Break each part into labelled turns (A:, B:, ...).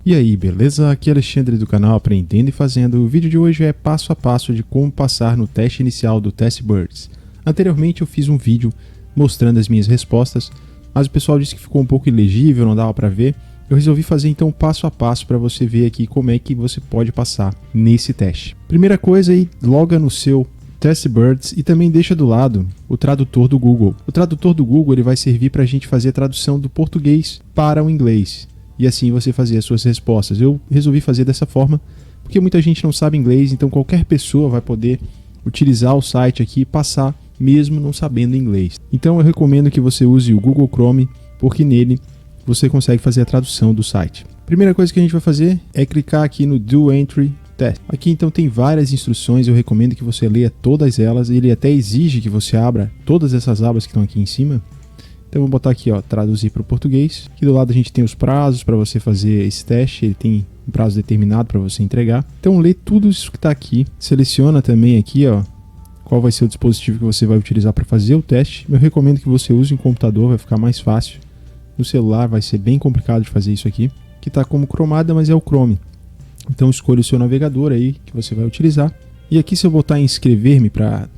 A: E aí, beleza? Aqui é Alexandre do canal Aprendendo e Fazendo. O vídeo de hoje é passo a passo de como passar no teste inicial do TestBirds. Anteriormente eu fiz um vídeo mostrando as minhas respostas, mas o pessoal disse que ficou um pouco ilegível, não dava para ver. Eu resolvi fazer então passo a passo para você ver aqui como é que você pode passar nesse teste. Primeira coisa aí, loga no seu TestBirds e também deixa do lado o tradutor do Google. O tradutor do Google ele vai servir para a gente fazer a tradução do português para o inglês. E assim você fazer as suas respostas. Eu resolvi fazer dessa forma porque muita gente não sabe inglês, então qualquer pessoa vai poder utilizar o site aqui e passar mesmo não sabendo inglês. Então eu recomendo que você use o Google Chrome, porque nele você consegue fazer a tradução do site. Primeira coisa que a gente vai fazer é clicar aqui no Do Entry Test. Aqui então tem várias instruções, eu recomendo que você leia todas elas. Ele até exige que você abra todas essas abas que estão aqui em cima. Então vou botar aqui, ó, traduzir para o português. Aqui do lado a gente tem os prazos para você fazer esse teste. Ele tem um prazo determinado para você entregar. Então lê tudo isso que está aqui. Seleciona também aqui, ó, qual vai ser o dispositivo que você vai utilizar para fazer o teste. Eu recomendo que você use um computador, vai ficar mais fácil. No celular vai ser bem complicado de fazer isso aqui. Que está como Chromada, mas é o Chrome. Então escolha o seu navegador aí que você vai utilizar. E aqui se eu botar em inscrever-me para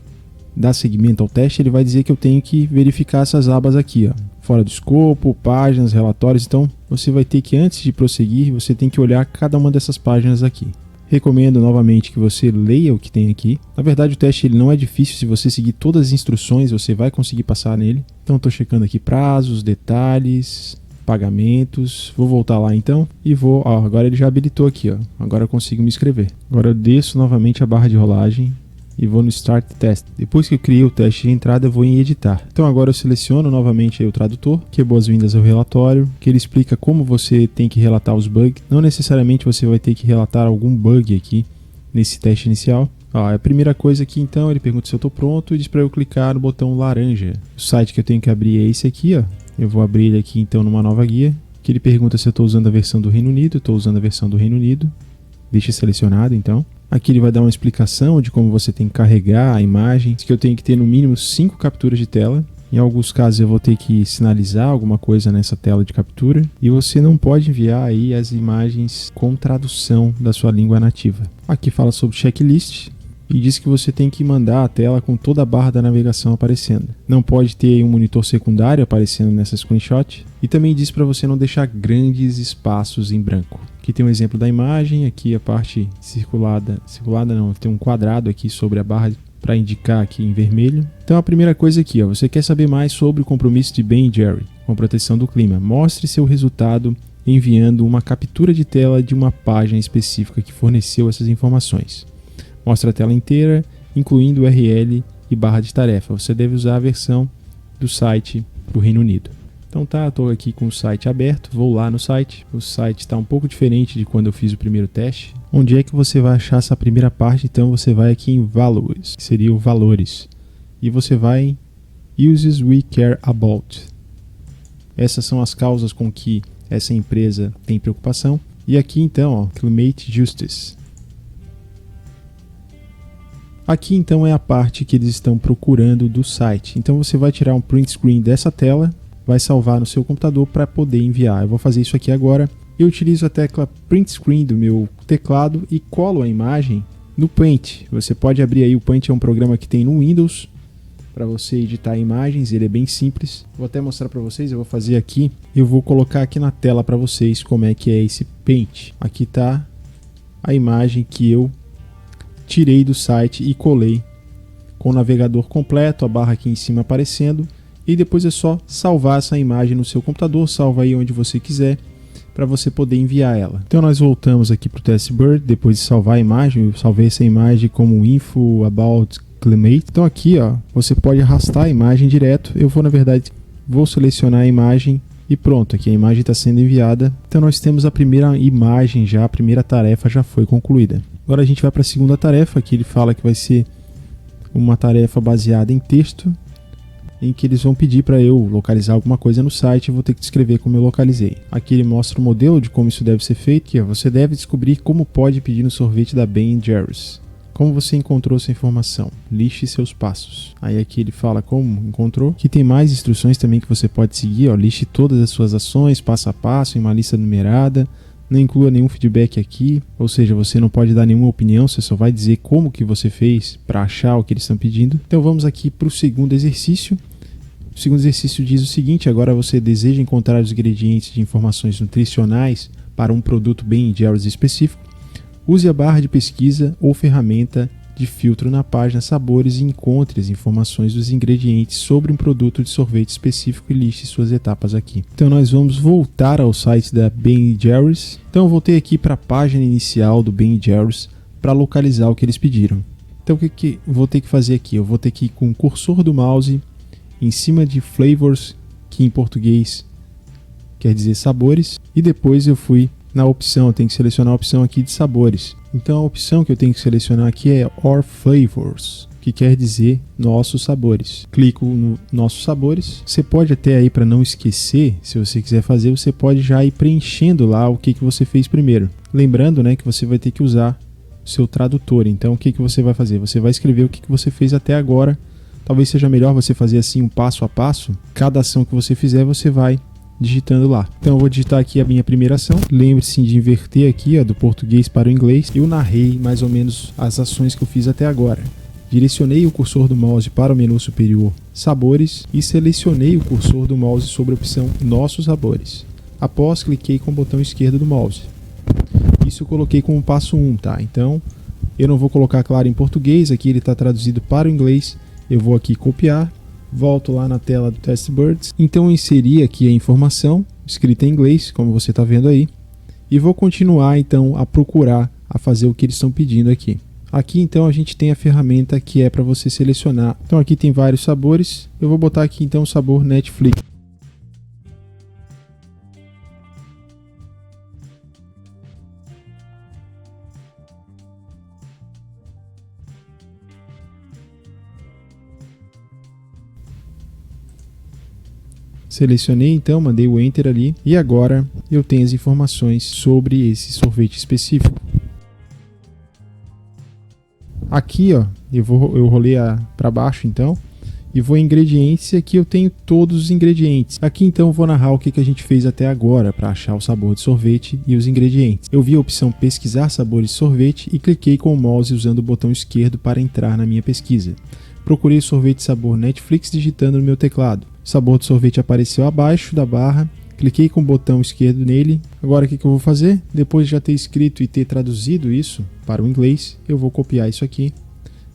A: dar seguimento ao teste, ele vai dizer que eu tenho que verificar essas abas aqui, ó, fora do escopo, páginas, relatórios. Então você vai ter que, antes de prosseguir, você tem que olhar cada uma dessas páginas aqui. Recomendo novamente que você leia o que tem aqui. Na verdade o teste ele não é difícil, se você seguir todas as instruções você vai conseguir passar nele. Então estou checando aqui prazos, detalhes, pagamentos. Vou voltar lá então e vou, ó, agora ele já habilitou aqui, ó. Agora eu consigo me inscrever. Agora eu desço novamente a barra de rolagem e vou no Start Test. Depois que eu criei o teste de entrada, eu vou em Editar. Então agora eu seleciono novamente aí o tradutor, que é boas-vindas ao relatório, que ele explica como você tem que relatar os bugs. Não necessariamente você vai ter que relatar algum bug aqui nesse teste inicial. Ó, a primeira coisa aqui então, ele pergunta se eu estou pronto e diz para eu clicar no botão laranja. O site que eu tenho que abrir é esse aqui, ó. Eu vou abrir ele aqui então numa nova guia, que ele pergunta se eu estou usando a versão do Reino Unido. Estou usando a versão do Reino Unido. Deixa selecionado então. Aqui ele vai dar uma explicação de como você tem que carregar a imagem, que eu tenho que ter no mínimo 5 capturas de tela. Em alguns casos eu vou ter que sinalizar alguma coisa nessa tela de captura. E você não pode enviar aí as imagens com tradução da sua língua nativa. Aqui fala sobre checklist e diz que você tem que mandar a tela com toda a barra da navegação aparecendo. Não pode ter um monitor secundário aparecendo nessa screenshot. E também diz para você não deixar grandes espaços em branco. Aqui tem um exemplo da imagem, aqui a parte circulada não, tem um quadrado aqui sobre a barra para indicar aqui em vermelho. Então a primeira coisa aqui, ó, você quer saber mais sobre o compromisso de Ben & Jerry com proteção do clima. Mostre seu resultado enviando uma captura de tela de uma página específica que forneceu essas informações. Mostra a tela inteira, incluindo URL e barra de tarefa. Você deve usar a versão do site do Reino Unido. Então tá, estou aqui com o site aberto, vou lá no site. O site está um pouco diferente de quando eu fiz o primeiro teste. Onde é que você vai achar essa primeira parte? Então você vai aqui em Values, que seria o valores. E você vai em Uses We Care About. Essas são as causas com que essa empresa tem preocupação. E aqui então, ó, Climate Justice. Aqui então é a parte que eles estão procurando do site. Então você vai tirar um print screen dessa tela, vai salvar no seu computador para poder enviar. Eu vou fazer isso aqui agora. Eu utilizo a tecla Print Screen do meu teclado e colo a imagem no Paint. Você pode abrir aí, o Paint é um programa que tem no Windows para você editar imagens, ele é bem simples. Vou até mostrar para vocês, eu vou fazer aqui. Eu vou colocar aqui na tela para vocês como é que é esse Paint. Aqui está a imagem que eu tirei do site e colei com o navegador completo, a barra aqui em cima aparecendo. E depois é só salvar essa imagem no seu computador, salva aí onde você quiser, para você poder enviar ela. Então nós voltamos aqui para o TestBird, depois de salvar a imagem, eu salvei essa imagem como info about climate. Então aqui, ó, você pode arrastar a imagem direto. Eu vou, na verdade, vou selecionar a imagem e pronto, aqui a imagem está sendo enviada. Então nós temos a primeira imagem já, a primeira tarefa já foi concluída. Agora a gente vai para a segunda tarefa, que ele fala que vai ser uma tarefa baseada em texto, em que eles vão pedir para eu localizar alguma coisa no site e vou ter que descrever como eu localizei. Aqui ele mostra o modelo de como isso deve ser feito, que você deve descobrir como pode pedir no sorvete da Ben & Jerry's. Como você encontrou essa informação? Liste seus passos. Aí aqui ele fala como encontrou. Aqui tem mais instruções também que você pode seguir. Ó, liste todas as suas ações, passo a passo, em uma lista numerada. Não inclua nenhum feedback aqui, ou seja, você não pode dar nenhuma opinião, você só vai dizer como que você fez para achar o que eles estão pedindo. Então vamos aqui para o segundo exercício. O segundo exercício diz o seguinte: agora você deseja encontrar os ingredientes de informações nutricionais para um produto Ben & Jerry's específico. Use a barra de pesquisa ou ferramenta de filtro na página Sabores e encontre as informações dos ingredientes sobre um produto de sorvete específico e liste suas etapas aqui. Então nós vamos voltar ao site da Ben & Jerry's. Então eu voltei aqui para a página inicial do Ben & Jerry's para localizar o que eles pediram. Então o que eu vou ter que fazer aqui? Eu vou ter que ir com o cursor do mouse em cima de Flavors, que em português quer dizer sabores, e depois eu fui na opção, eu tenho que selecionar a opção aqui de sabores. Então a opção que eu tenho que selecionar aqui é Our Flavors, que quer dizer nossos sabores. Clico no nossos sabores. Você pode até aí, para não esquecer, se você quiser fazer, você pode já ir preenchendo lá o que você fez primeiro. Lembrando, né, que você vai ter que usar o seu tradutor. Então o que você vai fazer? Você vai escrever o que você fez até agora. Talvez seja melhor você fazer assim um passo a passo. Cada ação que você fizer, você vai digitando lá. Então eu vou digitar aqui a minha primeira ação. Lembre-se de inverter aqui, do português para o inglês. Eu narrei mais ou menos as ações que eu fiz até agora. Direcionei o cursor do mouse para o menu superior Sabores e selecionei o cursor do mouse sobre a opção Nossos Sabores. Após, cliquei com o botão esquerdo do mouse. Isso eu coloquei como passo 1, tá? Então eu não vou colocar, claro, em português. Aqui ele está traduzido para o inglês. Eu vou aqui copiar. Volto lá na tela do TestBirds. Então eu inseri aqui a informação escrita em inglês, como você está vendo aí, e vou continuar então a procurar, a fazer o que eles estão pedindo aqui. Aqui então a gente tem a ferramenta que é para você selecionar. Então aqui tem vários sabores. Eu vou botar aqui então o sabor Netflix. Selecionei então, mandei o Enter ali e agora eu tenho as informações sobre esse sorvete específico. Aqui ó, eu rolei para baixo então e vou em ingredientes e aqui eu tenho todos os ingredientes. Aqui então eu vou narrar o que a gente fez até agora para achar o sabor de sorvete e os ingredientes. Eu vi a opção pesquisar sabores de sorvete e cliquei com o mouse usando o botão esquerdo para entrar na minha pesquisa. Procurei o sorvete sabor Netflix digitando no meu teclado. O sabor do sorvete apareceu abaixo da barra, cliquei com o botão esquerdo nele. Agora o que eu vou fazer? Depois de já ter escrito e ter traduzido isso para o inglês, eu vou copiar isso aqui,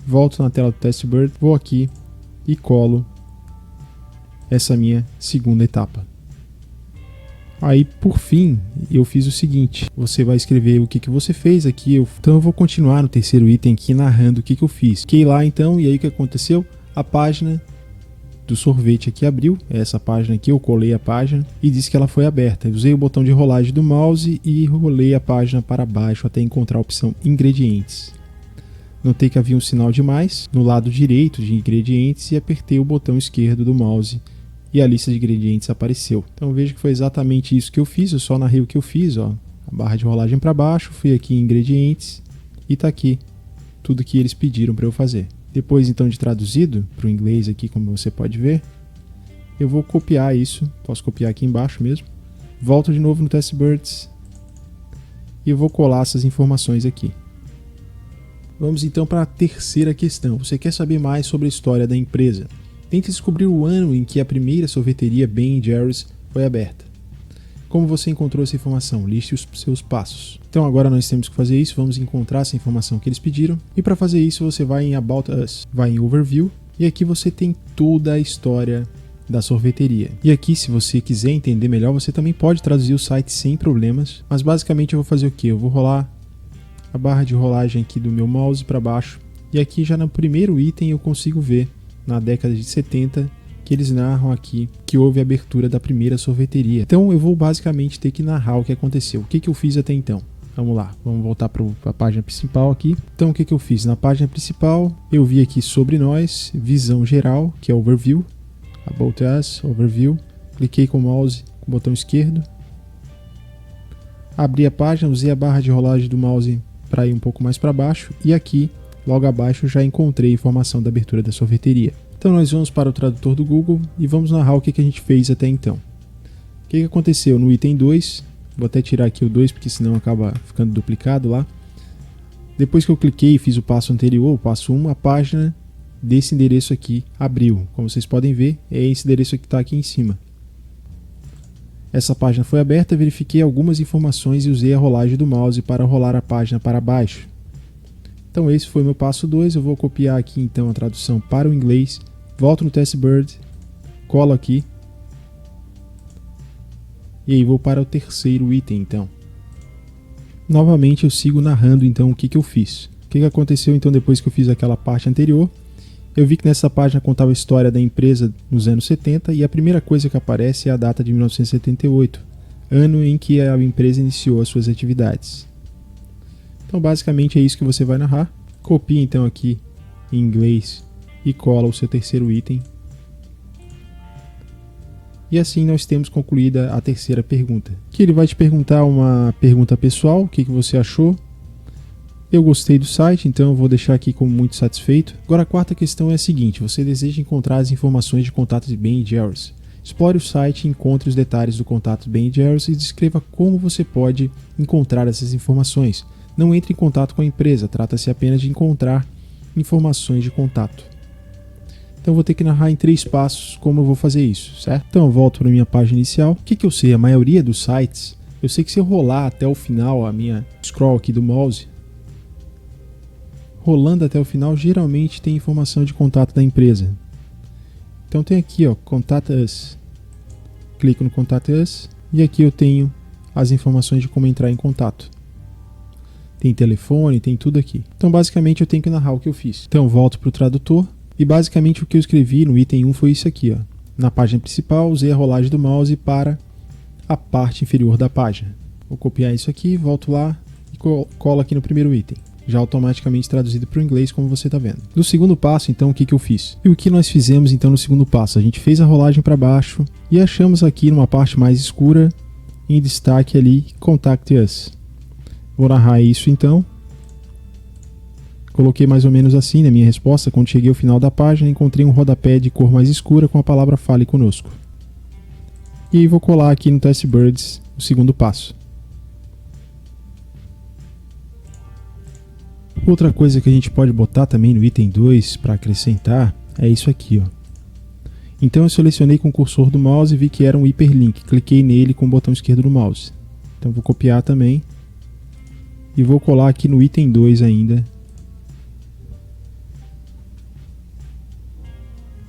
A: volto na tela do TestBird, vou aqui e colo essa minha segunda etapa. Aí por fim eu fiz o seguinte: você vai escrever o que você fez aqui. Então eu vou continuar no terceiro item aqui narrando o que eu fiz. Fiquei lá então e aí o que aconteceu? A página do sorvete aqui abriu, essa página aqui, eu colei a página e disse que ela foi aberta. Eu usei o botão de rolagem do mouse e rolei a página para baixo até encontrar a opção ingredientes. Notei que havia um sinal de mais no lado direito de ingredientes e apertei o botão esquerdo do mouse e a lista de ingredientes apareceu. Então veja que foi exatamente isso que eu fiz, eu só narrei o que eu fiz, ó. A barra de rolagem para baixo, fui aqui em ingredientes e tá aqui tudo que eles pediram para eu fazer. Depois então de traduzido para o inglês aqui, como você pode ver, eu vou copiar isso, posso copiar aqui embaixo mesmo, volto de novo no TestBirds e vou colar essas informações aqui. Vamos então para a terceira questão. Você quer saber mais sobre a história da empresa? Tente descobrir o ano em que a primeira sorveteria Ben & Jerry's foi aberta. Como você encontrou essa informação? Liste os seus passos. Então agora nós temos que fazer isso, vamos encontrar essa informação que eles pediram. E para fazer isso você vai em About Us, vai em Overview e aqui você tem toda a história da sorveteria. E aqui, se você quiser entender melhor, você também pode traduzir o site sem problemas. Mas basicamente eu vou fazer o que? Eu vou rolar a barra de rolagem aqui do meu mouse para baixo e aqui já no primeiro item eu consigo ver na década de 70 que eles narram aqui que houve a abertura da primeira sorveteria. Então eu vou basicamente ter que narrar o que aconteceu. O que eu fiz até então? Vamos lá, vamos voltar para a página principal aqui. Então o que eu fiz? Na página principal eu vi aqui sobre nós, visão geral, que é Overview, About Us, Overview. Cliquei com o mouse com o botão esquerdo. Abri a página, usei a barra de rolagem do mouse para ir um pouco mais para baixo e aqui, logo abaixo, já encontrei a informação da abertura da sorveteria. Então nós vamos para o tradutor do Google e vamos narrar o que a gente fez até então. O que aconteceu? No item 2, Vou até tirar aqui o 2, porque senão acaba ficando duplicado lá. Depois que eu cliquei e fiz o passo anterior, o passo 1, a página desse endereço aqui abriu. Como vocês podem ver, é esse endereço que está aqui em cima. Essa página foi aberta, verifiquei algumas informações e usei a rolagem do mouse para rolar a página para baixo. Então esse foi meu passo 2, eu vou copiar aqui então a tradução para o inglês, volto no Testbird, colo aqui, e aí vou para o terceiro item então. Novamente eu sigo narrando então o que eu fiz. O que aconteceu então depois que eu fiz aquela parte anterior? Eu vi que nessa página contava a história da empresa nos anos 70 e a primeira coisa que aparece é a data de 1978, ano em que a empresa iniciou as suas atividades. Então basicamente é isso que você vai narrar. Copia então aqui em inglês e cola o seu terceiro item. E assim nós temos concluída a terceira pergunta. Que ele vai te perguntar uma pergunta pessoal, o que você achou. Eu gostei do site, então eu vou deixar aqui como muito satisfeito. Agora a quarta questão é a seguinte, você deseja encontrar as informações de contato de Ben & Jerry's. Explore o site, encontre os detalhes do contato Ben & Jerry's e descreva como você pode encontrar essas informações. Não entre em contato com a empresa, trata-se apenas de encontrar informações de contato. Então eu vou ter que narrar em 3 passos como eu vou fazer isso, certo? Então eu volto para a minha página inicial. O que eu sei? A maioria dos sites, eu sei que se eu rolar até o final a minha scroll aqui do mouse, rolando até o final, geralmente tem informação de contato da empresa. Então tem aqui, ó, Contact Us. Clico no Contact Us e aqui eu tenho as informações de como entrar em contato. Tem telefone, tem tudo aqui. Então basicamente eu tenho que narrar o que eu fiz. Então eu volto para o tradutor. E basicamente o que eu escrevi no item 1 foi isso aqui, ó. Na página principal, usei a rolagem do mouse para a parte inferior da página. Vou copiar isso aqui, volto lá e colo aqui no primeiro item. Já automaticamente traduzido para o inglês, como você está vendo. No segundo passo, então, o que eu fiz? E o que nós fizemos, então, no segundo passo? A gente fez a rolagem para baixo e achamos aqui, numa parte mais escura, em destaque ali, Contact Us. Vou narrar isso, então. Coloquei mais ou menos assim na minha resposta. Quando cheguei ao final da página, encontrei um rodapé de cor mais escura com a palavra Fale Conosco. E aí vou colar aqui no Testbirds o segundo passo. Outra coisa que a gente pode botar também no item 2 para acrescentar é isso aqui, ó. Então eu selecionei com o cursor do mouse e vi que era um hiperlink. Cliquei nele com o botão esquerdo do mouse. Então vou copiar também e vou colar aqui no item 2 ainda.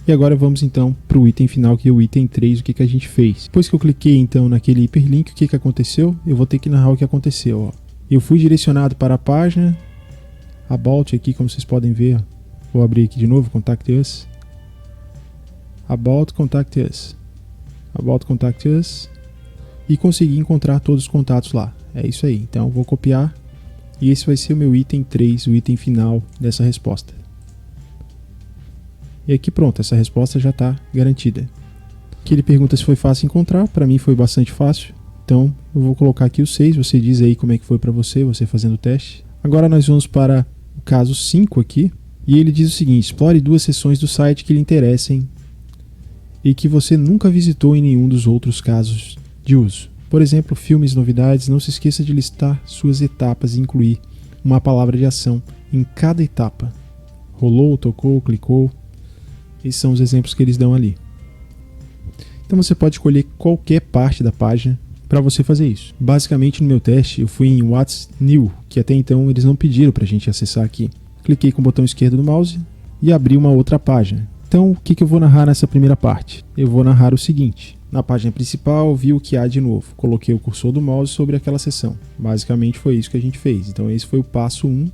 A: E agora vamos então para o item final, que é o item 3, o que a gente fez. Depois que eu cliquei então naquele hiperlink, o que aconteceu? Eu vou ter que narrar o que aconteceu. Ó. Eu fui direcionado para a página About aqui, como vocês podem ver. Ó. Vou abrir aqui de novo, Contact Us. About Contact Us. About Contact Us. E consegui encontrar todos os contatos lá. É isso aí. Então eu vou copiar. E esse vai ser o meu item 3, o item final dessa resposta. E aqui pronto, essa resposta já está garantida. Aqui ele pergunta se foi fácil encontrar, para mim foi bastante fácil. Então eu vou colocar aqui o 6, você diz aí como é que foi para você fazendo o teste. Agora nós vamos para o caso 5 aqui, e ele diz o seguinte: explore 2 seções do site que lhe interessem e que você nunca visitou em nenhum dos outros casos de uso. Por exemplo, filmes, novidades, não se esqueça de listar suas etapas e incluir uma palavra de ação em cada etapa. Rolou, tocou, clicou. Esses são os exemplos que eles dão ali. Então você pode escolher qualquer parte da página para você fazer isso. Basicamente no meu teste eu fui em What's New, que até então eles não pediram para a gente acessar aqui. Cliquei com o botão esquerdo do mouse e abri uma outra página. Então o que eu vou narrar nessa primeira parte? Eu vou narrar o seguinte. Na página principal vi o que há de novo. Coloquei o cursor do mouse sobre aquela seção. Basicamente foi isso que a gente fez. Então esse foi o passo 1.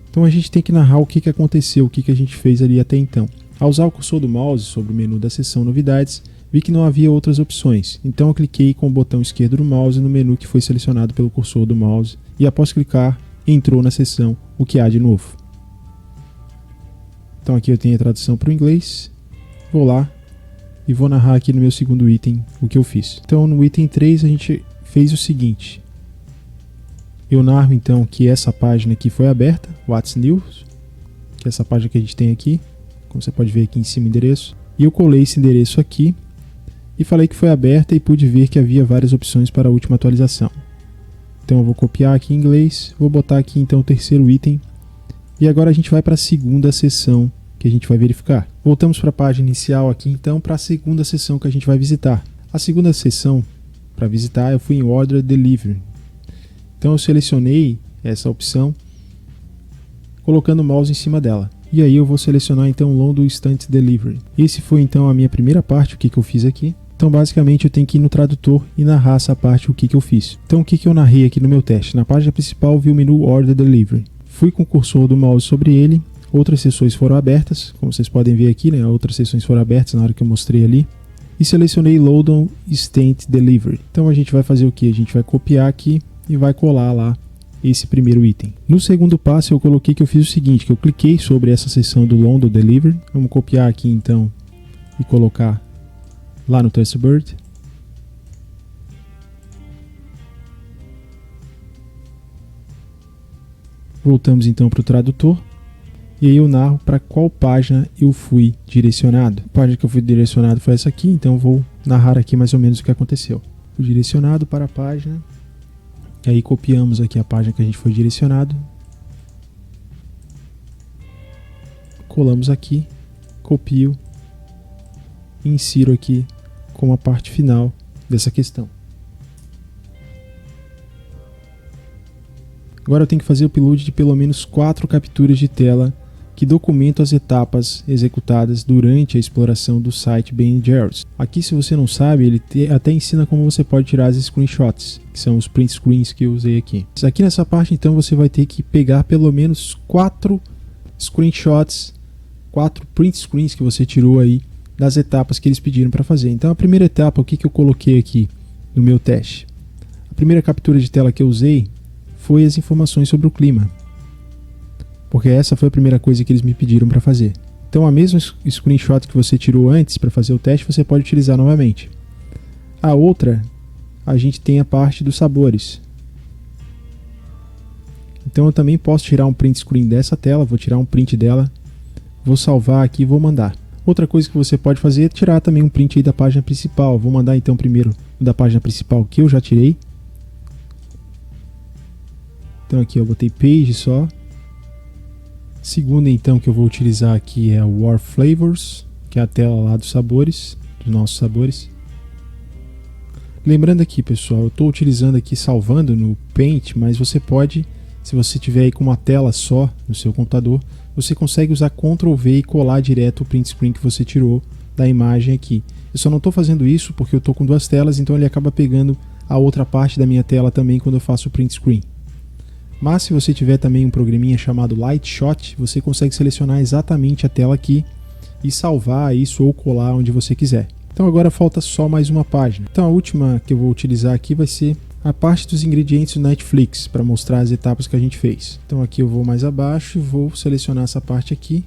A: Então a gente tem que narrar o que aconteceu, o que a gente fez ali até então. Ao usar o cursor do mouse sobre o menu da seção Novidades, vi que não havia outras opções. Então eu cliquei com o botão esquerdo do mouse no menu que foi selecionado pelo cursor do mouse e após clicar, entrou na seção O que há de novo. Então aqui eu tenho a tradução para o inglês. Vou lá e vou narrar aqui no meu segundo item o que eu fiz. Então no item 3 a gente fez o seguinte. Eu narro então que essa página aqui foi aberta, What's New, que é essa página que a gente tem aqui. como você pode ver aqui em cima o endereço. E eu colei esse endereço aqui e falei que foi aberta e pude ver que havia várias opções para a última atualização. Então eu vou copiar aqui em inglês, vou botar aqui então o terceiro item. E agora a gente vai para a segunda seção que a gente vai verificar. Voltamos para a página inicial aqui então para a segunda seção que a gente vai visitar. A segunda seção para visitar eu fui em Order Delivery. Então eu selecionei essa opção colocando o mouse em cima dela. E aí eu vou selecionar então Londo Instant Delivery. Esse foi então a minha primeira parte, o que eu fiz aqui. Então basicamente eu tenho que ir no tradutor e narrar essa parte, o que eu fiz. Então o que eu narrei aqui no meu teste? Na página principal vi o menu Order Delivery. Fui com o cursor do mouse sobre ele, outras seções foram abertas, como vocês podem ver aqui, né? Outras seções foram abertas na hora que eu mostrei ali. E selecionei Load Instant Delivery. Então a gente vai fazer o que? A gente vai copiar aqui e vai colar lá esse primeiro item. No segundo passo eu coloquei que eu fiz o seguinte, que eu cliquei sobre essa seção do Londo Delivery. Vamos copiar aqui então e colocar lá no Testbird. Voltamos então para o tradutor. E aí eu narro para qual página eu fui direcionado. A página que eu fui direcionado foi essa aqui, então eu vou narrar aqui mais ou menos o que aconteceu. Fui direcionado para a página. E aí copiamos aqui a página que a gente foi direcionado. Colamos aqui, copio e insiro aqui como a parte final dessa questão. Agora eu tenho que fazer o upload de pelo menos 4 capturas de tela que documentam as etapas executadas durante a exploração do site Ben Jerry's. Aqui, se você não sabe, ele até ensina como você pode tirar as screenshots, que são os print screens que eu usei aqui. Aqui nessa parte, então, você vai ter que pegar pelo menos 4 screenshots, 4 print screens que você tirou aí das etapas que eles pediram para fazer. Então, a primeira etapa, o que eu coloquei aqui no meu teste? A primeira captura de tela que eu usei foi as informações sobre o clima, porque essa foi a primeira coisa que eles me pediram para fazer. Então a mesma screenshot que você tirou antes para fazer o teste, você pode utilizar novamente. A outra, a gente tem a parte dos sabores. Então eu também posso tirar um print screen dessa tela, vou tirar um print dela, vou salvar aqui e vou mandar. Outra coisa que você pode fazer é tirar também um print aí da página principal. Vou mandar então primeiro da página principal que eu já tirei. Então aqui eu botei page só. Segunda então que eu vou utilizar aqui é o War Flavors, que é a tela lá dos sabores, dos nossos sabores. Lembrando aqui, pessoal, eu estou utilizando aqui salvando no Paint, mas você pode, se você tiver aí com uma tela só no seu computador, você consegue usar Ctrl V e colar direto o print screen que você tirou da imagem aqui. Eu só não estou fazendo isso porque eu estou com duas telas, então ele acaba pegando a outra parte da minha tela também quando eu faço o print screen. Mas se você tiver também um programinha chamado Lightshot, você consegue selecionar exatamente a tela aqui e salvar isso ou colar onde você quiser. Então agora falta só mais uma página. Então a última que eu vou utilizar aqui vai ser a parte dos ingredientes do Netflix, para mostrar as etapas que a gente fez. Então aqui eu vou mais abaixo e vou selecionar essa parte aqui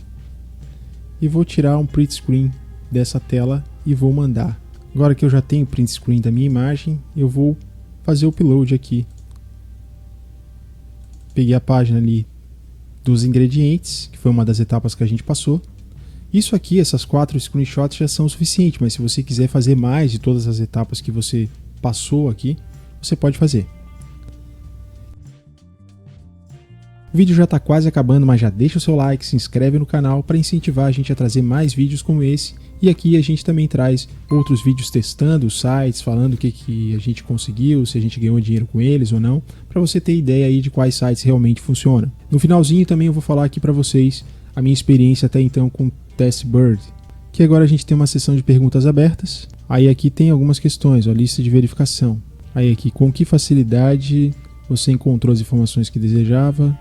A: e vou tirar um print screen dessa tela e vou mandar. Agora que eu já tenho o print screen da minha imagem, eu vou fazer o upload aqui. Peguei a página ali dos ingredientes, que foi uma das etapas que a gente passou. Isso aqui, essas 4 screenshots já são o suficiente, mas se você quiser fazer mais de todas as etapas que você passou aqui, você pode fazer. O vídeo já está quase acabando, mas já deixa o seu like, se inscreve no canal para incentivar a gente a trazer mais vídeos como esse. E aqui a gente também traz outros vídeos testando os sites, falando o que a gente conseguiu, se a gente ganhou dinheiro com eles ou não, para você ter ideia aí de quais sites realmente funcionam. No finalzinho também eu vou falar aqui para vocês a minha experiência até então com o Testbird, que agora a gente tem uma seção de perguntas abertas. Aí aqui tem algumas questões, a lista de verificação. Aí aqui, com que facilidade você encontrou as informações que desejava?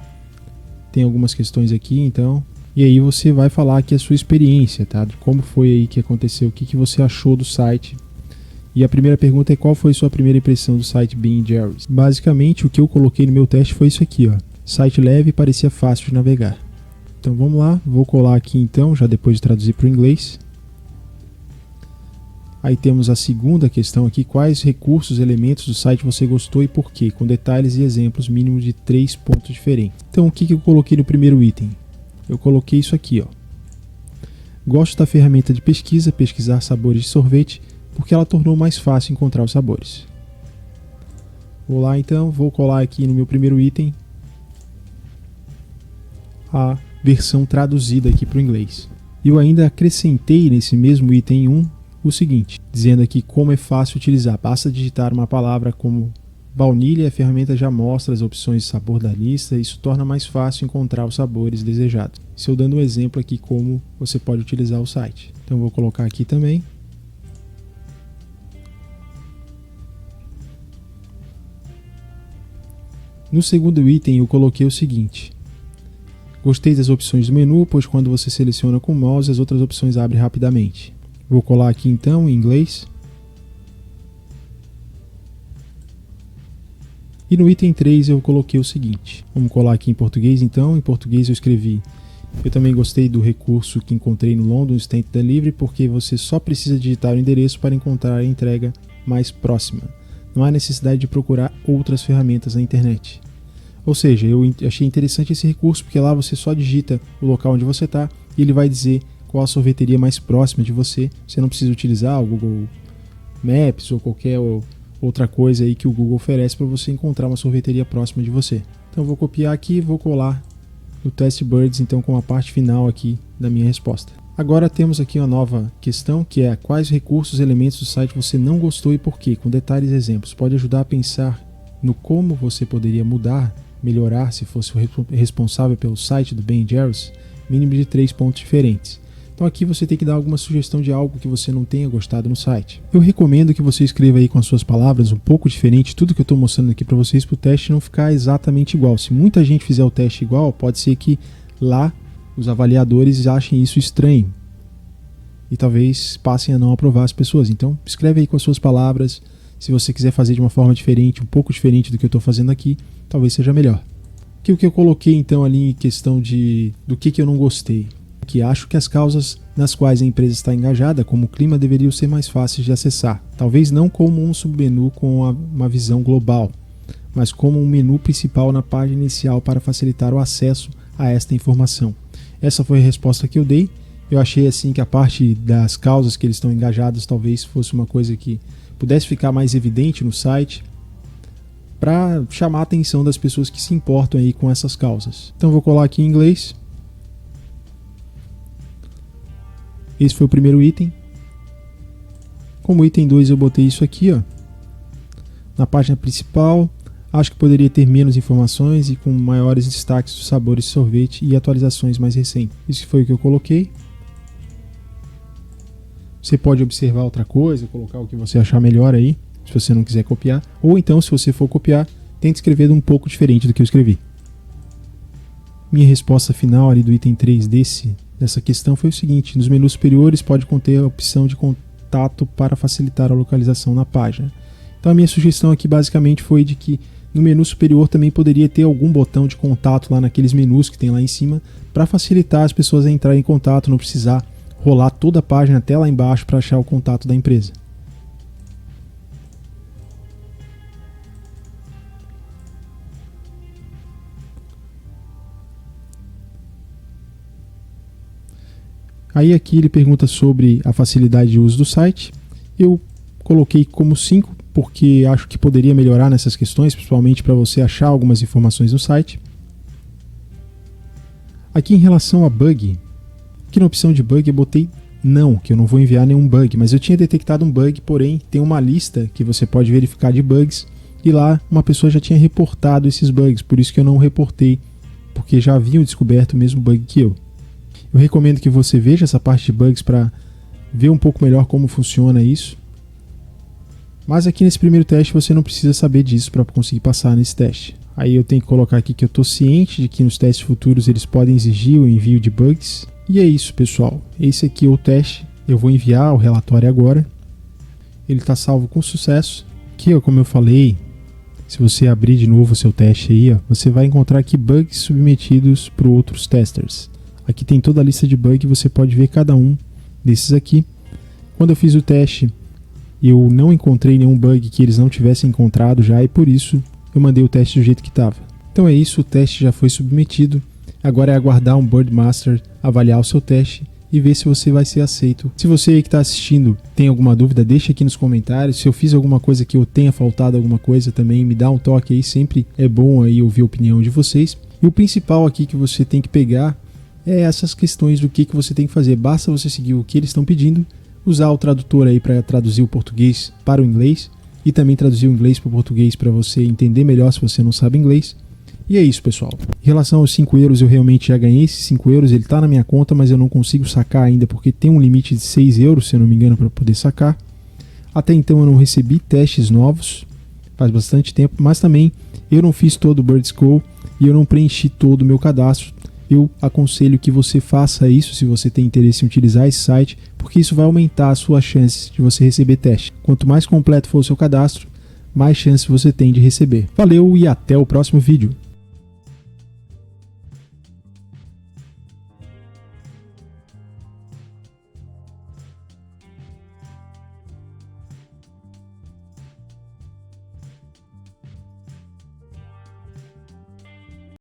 A: Tem algumas questões aqui, então. E aí você vai falar aqui a sua experiência, tá? De como foi aí que aconteceu, o que você achou do site. E a primeira pergunta é qual foi a sua primeira impressão do site Ben Jerry's. Basicamente, o que eu coloquei no meu teste foi isso aqui, ó. Site leve e parecia fácil de navegar. Então vamos lá, vou colar aqui então, já depois de traduzir para o inglês. Aí temos a segunda questão aqui, quais recursos, elementos do site você gostou e por quê, com detalhes e exemplos mínimos de 3 pontos diferentes. Então o que eu coloquei no primeiro item? Eu coloquei isso aqui, ó. Gosto da ferramenta de pesquisa, pesquisar sabores de sorvete, porque ela tornou mais fácil encontrar os sabores. Vou lá então, vou colar aqui no meu primeiro item a versão traduzida aqui para o inglês. Eu ainda acrescentei nesse mesmo item 1 o seguinte, dizendo aqui como é fácil utilizar. Basta digitar uma palavra como baunilha e a ferramenta já mostra as opções de sabor da lista, e isso torna mais fácil encontrar os sabores desejados. Estou dando um exemplo aqui como você pode utilizar o site. Então vou colocar aqui também. No segundo item eu coloquei o seguinte. Gostei das opções do menu, pois quando você seleciona com o mouse as outras opções abrem rapidamente. Vou colar aqui então em inglês. E no item 3 eu coloquei o seguinte. Vamos colar aqui em português então. Em português eu escrevi: eu também gostei do recurso que encontrei no London Instant Delivery, porque você só precisa digitar o endereço para encontrar a entrega mais próxima. Não há necessidade de procurar outras ferramentas na internet. Ou seja, eu achei interessante esse recurso, porque lá você só digita o local onde você está e ele vai dizer qual a sorveteria mais próxima de você. Você não precisa utilizar o Google Maps ou qualquer outra coisa aí que o Google oferece para você encontrar uma sorveteria próxima de você. Então vou copiar aqui e vou colar no Testbirds então com a parte final aqui da minha resposta. Agora temos aqui uma nova questão, que é quais recursos e elementos do site você não gostou e por quê, com detalhes e exemplos. Pode ajudar a pensar no como você poderia mudar, melhorar se fosse o responsável pelo site do Ben & Jerry's, mínimo de 3 pontos diferentes. Então aqui você tem que dar alguma sugestão de algo que você não tenha gostado no site. Eu recomendo que você escreva aí com as suas palavras um pouco diferente tudo que eu estou mostrando aqui para vocês, para o teste não ficar exatamente igual. Se muita gente fizer o teste igual, pode ser que lá os avaliadores achem isso estranho e talvez passem a não aprovar as pessoas. Então escreve aí com as suas palavras. Se você quiser fazer de uma forma diferente, um pouco diferente do que eu estou fazendo aqui, talvez seja melhor. O que eu coloquei então ali em questão do que eu não gostei? Que acho que as causas nas quais a empresa está engajada, como o clima, deveriam ser mais fáceis de acessar. Talvez não como um submenu com uma visão global, mas como um menu principal na página inicial para facilitar o acesso a esta informação. Essa foi a resposta que eu dei. Eu achei assim que a parte das causas que eles estão engajados talvez fosse uma coisa que pudesse ficar mais evidente no site para chamar a atenção das pessoas que se importam aí com essas causas. Então vou colar aqui em inglês. Esse foi o primeiro item. Como item 2 eu botei isso aqui, ó. Na página principal, acho que poderia ter menos informações e com maiores destaques dos sabores de sorvete e atualizações mais recentes. Isso foi o que eu coloquei. Você pode observar outra coisa, colocar o que você achar melhor aí, se você não quiser copiar. Ou então, se você for copiar, tente escrever um pouco diferente do que eu escrevi. Minha resposta final ali do item 3 dessa questão foi o seguinte: nos menus superiores pode conter a opção de contato para facilitar a localização na página. Então a minha sugestão aqui basicamente foi de que no menu superior também poderia ter algum botão de contato lá naqueles menus que tem lá em cima, para facilitar as pessoas a entrarem em contato, não precisar rolar toda a página até lá embaixo para achar o contato da empresa. Aí aqui ele pergunta sobre a facilidade de uso do site. Eu coloquei como 5, porque acho que poderia melhorar nessas questões, principalmente para você achar algumas informações no site. Aqui em relação a bug, aqui na opção de bug eu botei não, que eu não vou enviar nenhum bug, mas eu tinha detectado um bug, porém tem uma lista que você pode verificar de bugs, e lá uma pessoa já tinha reportado esses bugs, por isso que eu não reportei, porque já haviam descoberto o mesmo bug que eu. Eu recomendo que você veja essa parte de bugs para ver um pouco melhor como funciona isso. Mas aqui nesse primeiro teste você não precisa saber disso para conseguir passar nesse teste. Aí eu tenho que colocar aqui que eu estou ciente de que nos testes futuros eles podem exigir o envio de bugs. E é isso, pessoal. Esse aqui é o teste. Eu vou enviar o relatório agora. Ele está salvo com sucesso. Aqui, ó, como eu falei, se você abrir de novo o seu teste aí, ó, você vai encontrar aqui bugs submetidos por outros testers. Aqui tem toda a lista de bugs, você pode ver cada um desses aqui. Quando eu fiz o teste, eu não encontrei nenhum bug que eles não tivessem encontrado já, e por isso eu mandei o teste do jeito que estava. Então é isso, o teste já foi submetido. Agora é aguardar um Birdmaster avaliar o seu teste e ver se você vai ser aceito. Se você aí que está assistindo tem alguma dúvida, deixa aqui nos comentários. Se eu fiz alguma coisa que eu tenha faltado alguma coisa também, me dá um toque aí, sempre é bom aí ouvir a opinião de vocês. E o principal aqui que você tem que pegar é essas questões do que você tem que fazer. Basta você seguir o que eles estão pedindo, usar o tradutor aí para traduzir o português para o inglês e também traduzir o inglês para o português para você entender melhor se você não sabe inglês. E é isso, pessoal. Em relação aos 5 euros, eu realmente já ganhei esses 5 euros, ele está na minha conta, mas eu não consigo sacar ainda porque tem um limite de 6 euros, se eu não me engano, para poder sacar. Até então eu não recebi testes novos, faz bastante tempo, mas também eu não fiz todo o Birds Go e eu não preenchi todo o meu cadastro. Eu aconselho que você faça isso se você tem interesse em utilizar esse site, porque isso vai aumentar as suas chances de você receber teste. Quanto mais completo for o seu cadastro, mais chance você tem de receber. Valeu e até o próximo vídeo.